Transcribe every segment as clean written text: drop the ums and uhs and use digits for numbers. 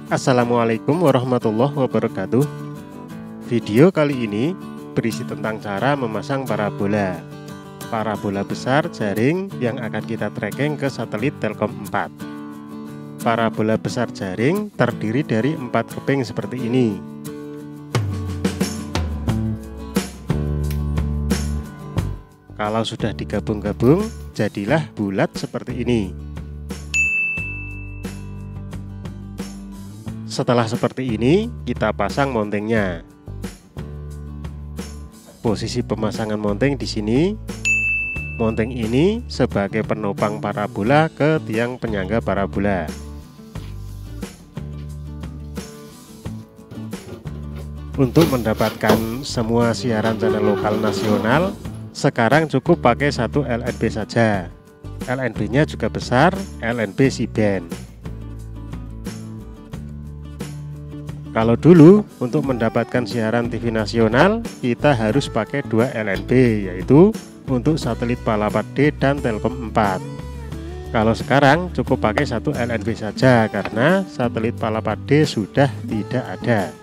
Assalamualaikum warahmatullahi wabarakatuh. Video kali ini berisi tentang cara memasang parabola. Parabola besar jaring yang akan kita tracking ke satelit Telkom 4. Parabola besar jaring terdiri dari 4 keping seperti ini. Kalau sudah digabung-gabung, jadilah bulat seperti ini. Setelah seperti ini, kita pasang mountingnya. Posisi pemasangan mounting di sini. Mounting ini sebagai penopang parabola ke tiang penyangga parabola. Untuk mendapatkan semua siaran channel lokal nasional, sekarang cukup pakai satu LNB saja. LNB-nya juga besar, LNB C-band. Kalau dulu untuk mendapatkan siaran TV nasional kita harus pakai 2 LNB, yaitu untuk satelit Pala 4D dan Telkom 4. Kalau sekarang cukup pakai 1 LNB saja karena satelit Pala 4D sudah tidak ada.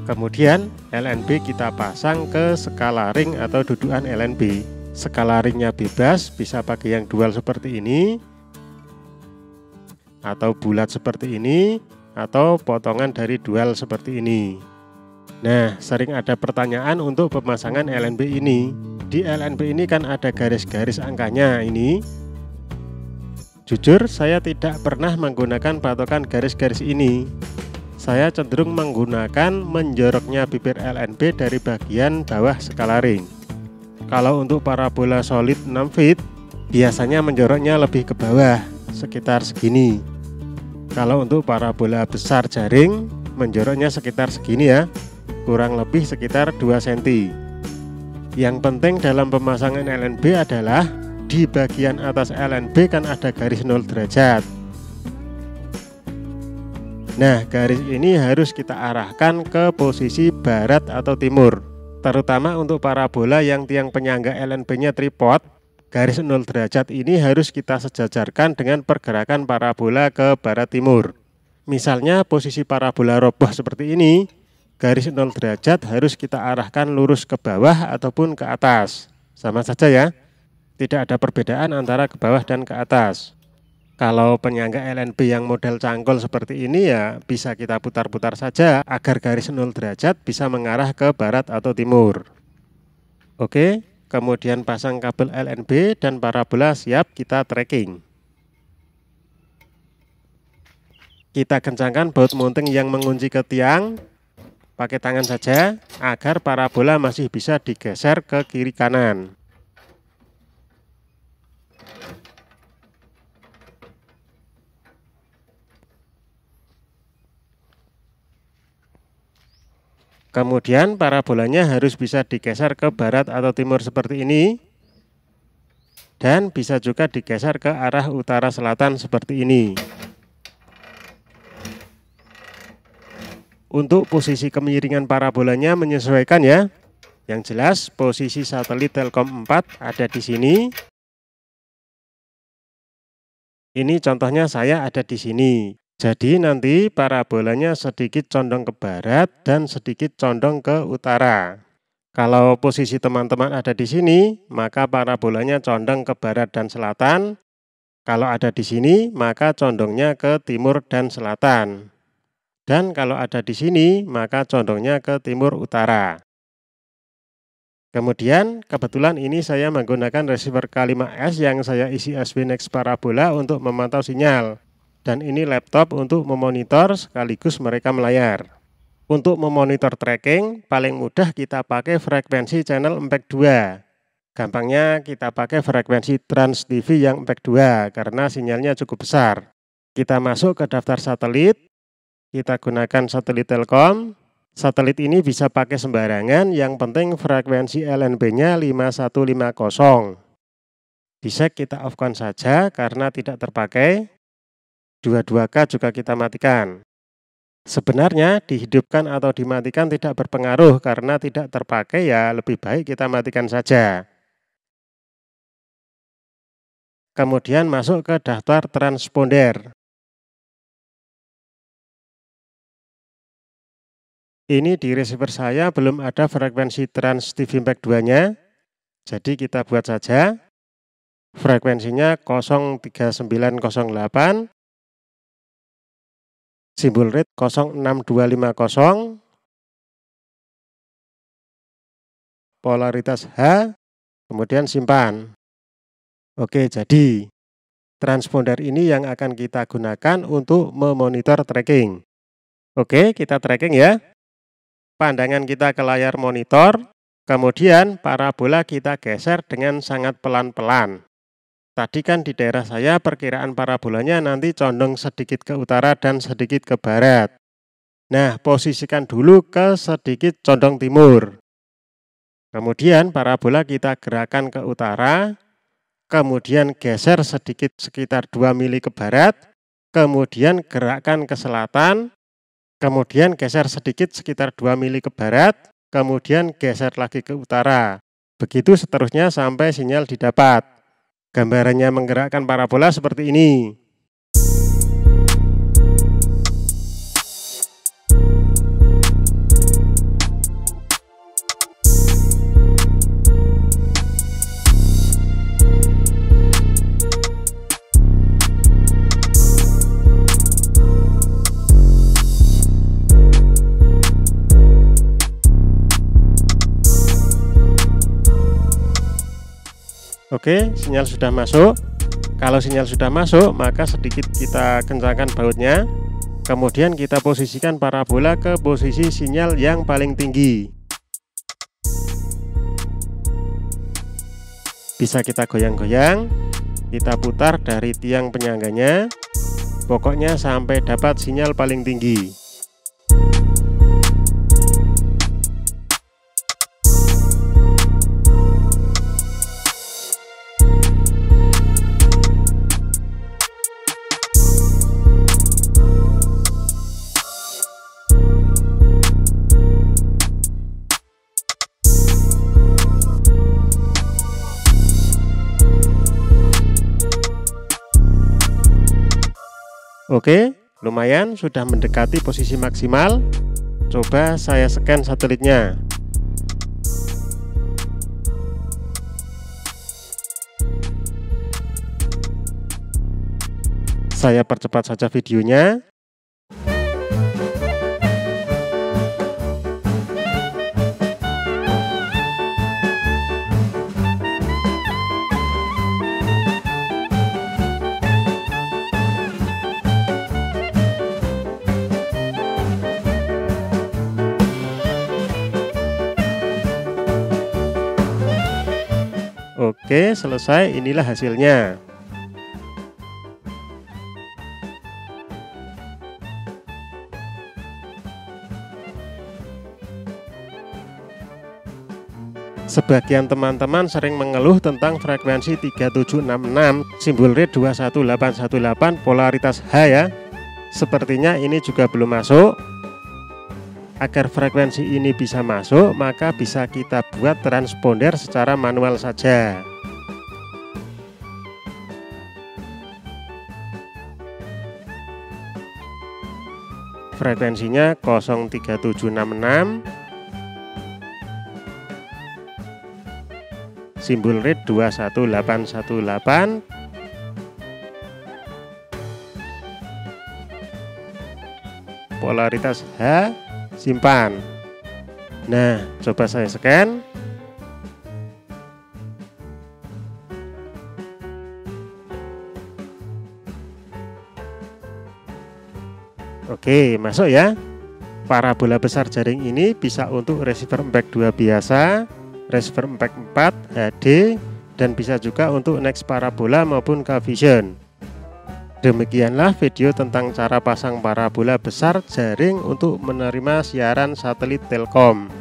Kemudian LNB kita pasang ke skala ring atau dudukan LNB. Skala ringnya bebas, bisa pakai yang dual seperti ini atau bulat seperti ini, atau potongan dari dual seperti ini. Nah, sering ada pertanyaan untuk pemasangan LNB ini. Di LNB ini kan ada garis-garis angkanya ini. Jujur, saya tidak pernah menggunakan patokan garis-garis ini. Saya cenderung menggunakan menjoroknya bibir LNB dari bagian bawah skala ring. Kalau untuk parabola solid 6 feet, biasanya menjoroknya lebih ke bawah, sekitar segini. Kalau untuk parabola besar jaring, menjoroknya sekitar segini ya, kurang lebih sekitar 2 cm. Yang penting dalam pemasangan LNB adalah di bagian atas LNB kan ada garis 0 derajat. Nah, garis ini harus kita arahkan ke posisi barat atau timur. Terutama untuk parabola yang tiang penyangga LNB-nya tripod, garis 0 derajat ini harus kita sejajarkan dengan pergerakan parabola ke barat timur. Misalnya posisi parabola roboh seperti ini, garis 0 derajat harus kita arahkan lurus ke bawah ataupun ke atas. Sama saja ya, tidak ada perbedaan antara ke bawah dan ke atas. Kalau penyangga LNB yang model cangkol seperti ini ya bisa kita putar-putar saja agar garis 0 derajat bisa mengarah ke barat atau timur. Oke. Kemudian pasang kabel LNB dan parabola siap kita tracking. Kita kencangkan baut mounting yang mengunci ke tiang. Pakai tangan saja agar parabola masih bisa digeser ke kiri kanan. Kemudian parabolanya harus bisa digeser ke barat atau timur seperti ini. Dan bisa juga digeser ke arah utara selatan seperti ini. Untuk posisi kemiringan parabolanya menyesuaikan ya. Yang jelas posisi satelit Telkom 4 ada di sini. Ini contohnya saya ada di sini. Jadi nanti parabolanya sedikit condong ke barat dan sedikit condong ke utara. Kalau posisi teman-teman ada di sini, maka parabolanya condong ke barat dan selatan. Kalau ada di sini, maka condongnya ke timur dan selatan. Dan kalau ada di sini, maka condongnya ke timur utara. Kemudian, kebetulan ini saya menggunakan receiver K5S yang saya isi SB-NEXT Parabola untuk memantau sinyal. Dan ini laptop untuk memonitor sekaligus merekam layar. Untuk memonitor tracking, paling mudah kita pakai frekuensi channel MPEG 2. Gampangnya kita pakai frekuensi Trans TV yang MPEG 2 karena sinyalnya cukup besar. Kita masuk ke daftar satelit, kita gunakan satelit Telkom. Satelit ini bisa pakai sembarangan, yang penting frekuensi LNB-nya 5150. Disek kita off-kan saja karena tidak terpakai. 22K juga kita matikan. Sebenarnya dihidupkan atau dimatikan tidak berpengaruh karena tidak terpakai ya lebih baik kita matikan saja. Kemudian masuk ke daftar transponder. Ini di receiver saya belum ada frekuensi trans TV MPEG 2-nya. Jadi kita buat saja. Frekuensinya 03908. Simbol rate 06250. Polaritas H, kemudian simpan. Oke, jadi transponder ini yang akan kita gunakan untuk memonitor tracking. Oke, kita tracking ya. Pandangan kita ke layar monitor, kemudian parabola kita geser dengan sangat pelan-pelan. Tadi kan di daerah saya perkiraan parabolanya nanti condong sedikit ke utara dan sedikit ke barat. Nah, posisikan dulu ke sedikit condong timur. Kemudian parabola kita gerakan ke utara, kemudian geser sedikit sekitar 2 mili ke barat, kemudian gerakkan ke selatan, kemudian geser sedikit sekitar 2 mili ke barat, kemudian geser lagi ke utara. Begitu seterusnya sampai sinyal didapat. Gambarannya menggerakkan parabola seperti ini. Oke, sinyal sudah masuk. Kalau sinyal sudah masuk, maka sedikit kita kencangkan bautnya. Kemudian kita posisikan parabola ke posisi sinyal yang paling tinggi. Bisa kita goyang-goyang, kita putar dari tiang penyangganya. Pokoknya sampai dapat sinyal paling tinggi. Oke, lumayan sudah mendekati posisi maksimal. Coba saya scan satelitnya. Saya percepat saja videonya. Oke, selesai. Inilah hasilnya. Sebagian teman-teman sering mengeluh tentang frekuensi 3766, simbol rate 21818, polaritas H ya. Sepertinya ini juga belum masuk. Agar frekuensi ini bisa masuk, maka bisa kita buat transponder secara manual saja. Frekuensinya 03766, simbol rate 21818, polaritas H, simpan. Nah, coba saya scan. Oke, masuk ya. Parabola besar jaring ini bisa untuk receiver MPEG 2 biasa, receiver MPEG 4 HD, dan bisa juga untuk next parabola maupun K-Vision. Demikianlah video tentang cara pasang parabola besar jaring untuk menerima siaran satelit Telkom.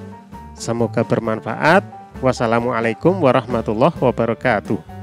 Semoga bermanfaat. Wassalamualaikum warahmatullahi wabarakatuh.